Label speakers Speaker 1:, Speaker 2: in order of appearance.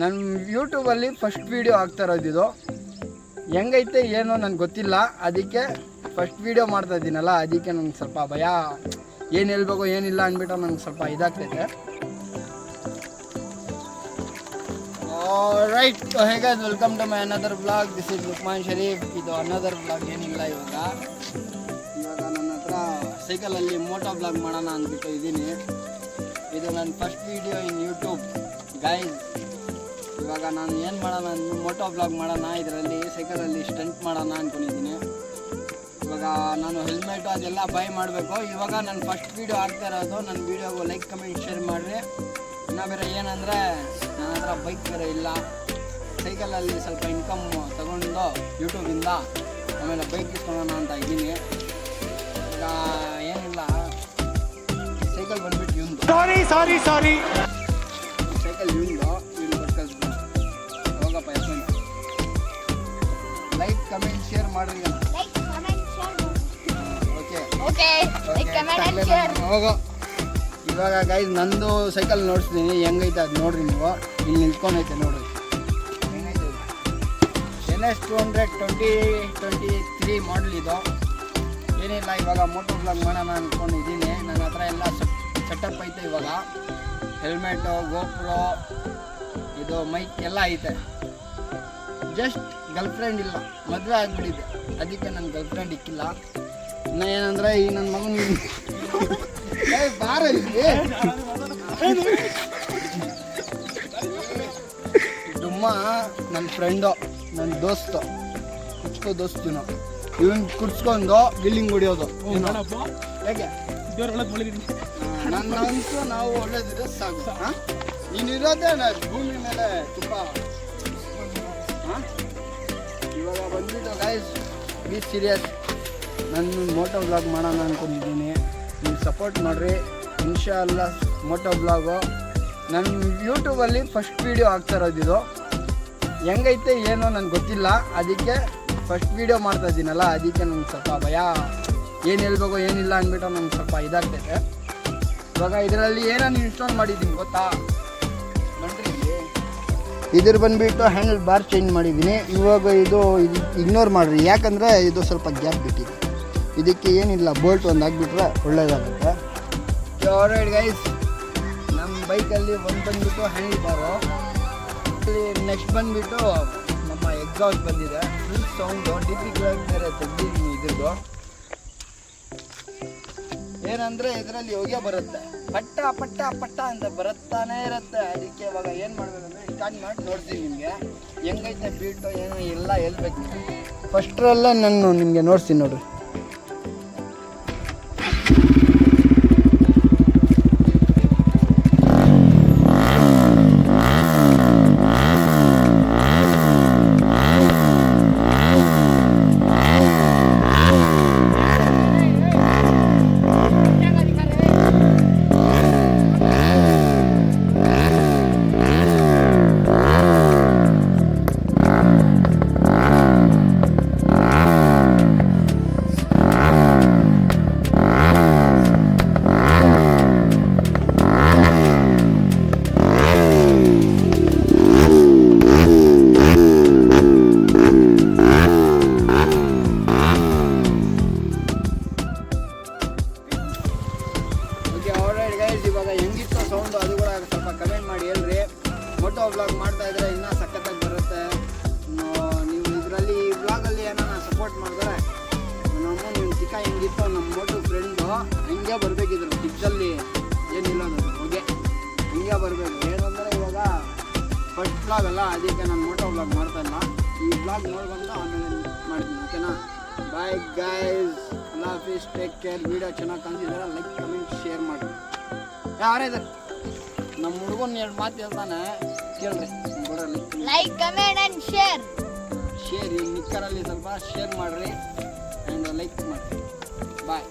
Speaker 1: ನನ್ನ ಯೂಟ್ಯೂಬಲ್ಲಿ first video ಆಗ್ತಾ ಇರೋದಿದು. ಹೆಂಗೈತೆ ಏನೋ ನನಗೆ ಗೊತ್ತಿಲ್ಲ, ಅದಕ್ಕೆ ಫಸ್ಟ್ ವೀಡಿಯೋ ಮಾಡ್ತಾ ಇದ್ದೀನಲ್ಲ, ಅದಕ್ಕೆ ನನಗೆ ಸ್ವಲ್ಪ ಭಯ, ಏನು ಹೇಳ್ಬೇಕು ಏನಿಲ್ಲ ಅಂದ್ಬಿಟ್ಟು ನನಗೆ ಸ್ವಲ್ಪ ಇದಾಗ್ತೈತೆ. Right, hey guys, welcome to my another vlog. This is Lukman Sharif. ಇದು ಅನದರ್ ವ್ಲಾಗ್ ಏನಿಲ್ಲ, ಇವಾಗ ನನ್ನ ಹತ್ರ ಸೈಕಲಲ್ಲಿ ಮೋಟೋ ವ್ಲಾಗ್ ಮಾಡೋಣ ಅಂದ್ಬಿಟ್ಟು ಇದ್ದೀನಿ. ಇದು ನನ್ನ first video in YouTube guys. ಇವಾಗ ನಾನು ಏನು ಮಾಡೋಣ ಅಂದ್ರೆ ಮೋಟೋ ವ್ಲಾಗ್ ಮಾಡೋಣ, ಇದರಲ್ಲಿ ಸೈಕಲಲ್ಲಿ ಸ್ಟಂಟ್ ಮಾಡೋಣ ಅಂದ್ಕೊಂಡಿದ್ದೀನಿ. ಇವಾಗ ನಾನು ಹೆಲ್ಮೆಟು ಅದೆಲ್ಲ ಬೈ ಮಾಡಬೇಕು. ಇವಾಗ ನನ್ನ ಫಸ್ಟ್ ವೀಡಿಯೋ ಆಗ್ತಾ ಇರೋದು. ನನ್ನ ವೀಡಿಯೋಗೂ ಲೈಕ್ ಕಮೆಂಟ್ ಶೇರ್ ಮಾಡಿರಿ. ಇನ್ನು ಬೇರೆ ಏನಂದರೆ ನನ್ನ ಹತ್ರ ಬೈಕ್ ಬೇರೆ ಇಲ್ಲ, ಸೈಕಲಲ್ಲಿ ಸ್ವಲ್ಪ ಇನ್ಕಮ್ ತಗೊಂಡು ಯೂಟ್ಯೂಬಿಂದ ಆಮೇಲೆ ಬೈಕ್ ಇಸ್ಕೊಳ್ಳೋಣ ಅಂತ ಇದ್ದೀನಿ. ಈಗ ಏನಿಲ್ಲ, ಸೈಕಲ್ ಬಂದ್ಬಿಟ್ಟು ಇವಂದು ಸಾರಿ ಸೈಕಲ್ ಇವಂದು ಕಳಿಸ್ಬಿಟ್ಟು ಹೋಗಪ್ಪ ಎಸ್ಕೊಂಡು ಲೈಕ್ ಕಮೆಂಟ್ ಶೇರ್ ಮಾಡಿರಿ. ಹೋಗೋ. ಇವಾಗ ಗೈಸ್ ನಂದು ಸೈಕಲ್ ನೋಡಿಸ್ತೀನಿ ಹೆಂಗೈತೆ ಅದು ನೋಡ್ರಿ. ನೀವು ಇಲ್ಲಿ ನಿಂತ್ಕೊಂಡೈತೆ ನೋಡ್ರಿ ಹೆಂಗೈತೆ. NS 200 2023 ಮಾಡಲ್ ಇದು. ಏನಿಲ್ಲ, ಇವಾಗ ಮೋಟೋ ವ್ಲಾಗ್ ಮಾಡೋಣ ಅಂದ್ಕೊಂಡಿದ್ದೀನಿ. ನನ್ನ ಹತ್ರ ಎಲ್ಲ ಸೆಟಪ್ ಐತೆ. ಇವಾಗ ಹೆಲ್ಮೆಟು, ಗೋಪ್ರೋ, ಇದು ಮೈಕ್ ಎಲ್ಲ ಐತೆ. ಜಸ್ಟ್ ಗರ್ಲ್ಫ್ರೆಂಡ್ ಇಲ್ಲ, ಮದುವೆ ಆಗಿಬಿಟ್ಟಿದೆ, ಅದಕ್ಕೆ ನನ್ನ ಗರ್ಲ್ಫ್ರೆಂಡ್ ಇಕ್ಕಿಲ್ಲ. ಇನ್ನು ಏನಂದರೆ ಈ ನನ್ನ ಮಗನ ಬಾರ ಡುಮ್ಮ ನನ್ನ ಫ್ರೆಂಡು, ನನ್ನ ದೋಸ್ತು, ಕುಚ್ಕೋ ದೋಸ್ತಿನೋ, ಇವನ್ ಕುಡ್ಸ್ಕೊಂಡು ಬಿಲ್ಡಿಂಗ್ ಹೊಡಿಯೋದು. ಹೇಗೆ ನನ್ನಂತೂ ನಾವು ಒಳ್ಳೇದಿದ್ರೆ ಸಾಕು. ನೀನಿರೋದೇ ಭೂಮಿ ಮೇಲೆ ತುಂಬ. ಇವಾಗ ಬಂದ್ಬಿಟ್ಟು ಗೈಸ್, ಬಿ ಸೀರಿಯಸ್. ನಾನು ಮೋಟೋ ವ್ಲಾಗ್ ಮಾಡೋಣ ಅಂದ್ಕೊಂಡಿದ್ದೀನಿ. ನೀವು ಸಪೋರ್ಟ್ ಮಾಡಿರಿ. ಇನ್ಶಾ ಅಲ್ಲ ಮೋಟೋ ವ್ಲಾಗು ನನ್ನ ಯೂಟ್ಯೂಬಲ್ಲಿ ಫಸ್ಟ್ ವೀಡಿಯೋ ಆಗ್ತಾ ಇರೋದಿದು. ಹೆಂಗೈತೆ ಏನೋ ನನಗೆ ಗೊತ್ತಿಲ್ಲ, ಅದಕ್ಕೆ ಫಸ್ಟ್ ವೀಡಿಯೋ ಮಾಡ್ತಾ ಇದ್ದೀನಲ್ಲ, ಅದಕ್ಕೆ ನನಗೆ ಸ್ವಲ್ಪ ಭಯ, ಏನು ಹೇಳ್ಬೇಕು ಏನಿಲ್ಲ ಅಂದ್ಬಿಟ್ಟು ನನಗೆ ಸ್ವಲ್ಪ ಇದಾಗ್ತೈತೆ. ಇವಾಗ ಇದರಲ್ಲಿ ಏನೇನು ಇನ್ಸ್ಟಾಲ್ ಮಾಡಿದ್ದೀನಿ ಗೊತ್ತಾ ನೋಡ್ರಿ. ಇದ್ರ ಬಂದುಬಿಟ್ಟು ಹ್ಯಾಂಡಲ್ ಬಾರ್ ಚೇಂಜ್ ಮಾಡಿದ್ದೀನಿ. ಇವಾಗ ಇದು ಇಗ್ನೋರ್ ಮಾಡಿರಿ, ಯಾಕಂದರೆ ಇದು ಸ್ವಲ್ಪ ಗ್ಯಾಪ್ ಬಿಟ್ಟಿದೆ. ಇದಕ್ಕೆ ಏನಿಲ್ಲ, ಬೋಲ್ಟ್ ಒಂದು ಹಾಕ್ಬಿಟ್ರೆ ಒಳ್ಳೇದಾಗುತ್ತೆ. ಆಲ್ರೈಟ್ ಗೈಸ್, ನಮ್ಮ ಬೈಕಲ್ಲಿ ಒಂದು ಬಂದುಬಿಟ್ಟು ಹ್ಯಾಂಡಲ್ ಬಾರು, ನೆಕ್ಸ್ಟ್ ಬಂದುಬಿಟ್ಟು ನಮ್ಮ ಎಕ್ಸಾಸ್ಟ್ ಬಂದಿದೆ. ಫುಲ್ ಸೌಂಡು ಡಿಪಿ ಬೇರೆ ತೆಗ್ದಿದ್ದೀನಿ. ಇದ್ರದ್ದು ಏನಂದರೆ ಇದರಲ್ಲಿ ಯೋಗ್ಯ ಬರುತ್ತೆ, ಪಟ್ಟ ಪಟ್ಟ ಪಟ್ಟ ಅಂತ ಬರುತ್ತಾನೇ ಇರುತ್ತೆ. ಅದಕ್ಕೆ ಇವಾಗ ಏನು ಮಾಡಬೇಕಂದ್ರೆ ಸ್ಟಾರ್ಟ್ ಮಾಡಿ ನೋಡ್ತೀನಿ ನಿಮಗೆ ಹೆಂಗೈತೆ ಬೀಟು ಏನೋ ಎಲ್ಲ ಹೇಳ್ಬೇಕು. ಫಸ್ಟ್ರಲ್ಲೇ ನಾನು ನಿಮಗೆ ನೋಡ್ತೀನಿ ನೋಡ್ರಿ. ಇವಾಗ ಹೆಂಗಿತ್ತು ಸೌಂಡು ಅದು ಕೂಡ ಸ್ವಲ್ಪ ಕಮೆಂಟ್ ಮಾಡಿ ಹೇಳ್ರಿ. ಮೋಟೋ ವ್ಲಾಗ್ ಮಾಡ್ತಾ ಇದ್ರೆ ಇನ್ನೂ ಸಖತ್ತಾಗಿ ಬರುತ್ತೆ. ನೀವು ಇದರಲ್ಲಿ ವ್ಲಾಗಲ್ಲಿ ಏನೋ ಸಪೋರ್ಟ್ ಮಾಡಿದ್ರೆ ನಮ್ಮ ನಿಮ್ಮ ಚಿಕ್ಕ ಹೆಂಗಿತ್ತು ನಮ್ಮ ಮೋಟೋ ಫ್ರೆಂಡು ಹಂಗೆ ಬರಬೇಕಿದ್ರು. ಪಿಕ್ಸಲ್ಲಿ ಏನಿಲ್ಲ ಅನ್ನೋದು ಹೋಗೆ ಹಂಗೆ ಬರಬೇಕು. ಏನಂದರೆ ಇವಾಗ ಫಸ್ಟ್ ವ್ಲಾಗ್ ಅಲ್ಲ, ಅದಕ್ಕೆ ನಾನು ಮೋಟೋ ವ್ಲಾಗ್ ಮಾಡ್ತಾ ಇಲ್ಲ. ಈ ವ್ಲಾಗ್ ನೋಡ್ಬಂದು ಆಮೇಲೆ ಮಾಡ್ತೀನಿ, ಓಕೆನಾ? ಬಾಯ್ ಗೈಸ್, ಅಲ್ಲಾ ಹಾಫೀಸ್, ಟೇಕ್ ಕೇರ್. ವೀಡಿಯೋ ಚೆನ್ನಾಗಿ ಕಾಣಿಸಿದ್ರೆ ಲೈಕ್ ಕಮೆಂಟ್ ಶೇರ್ ಮಾಡಿ. ಯಾರೇ ಇದ್ದಾರೆ ನಮ್ಮ ಹುಡುಗನ 2 ಮಾತು ಹೇಳ್ತಾನೆ ಕೇಳ್ರಿ. ಲೈಕ್ ಕಮೆಂಟ್ ಆ್ಯಂಡ್ ಶೇರ್ ಈ ನಿಕ್ಕರಲ್ಲಿ ಸ್ವಲ್ಪ ಶೇರ್ ಮಾಡಿರಿ ಆ್ಯಂಡ್ ಲೈಕ್ ಮಾಡಿ. ಬಾಯ್.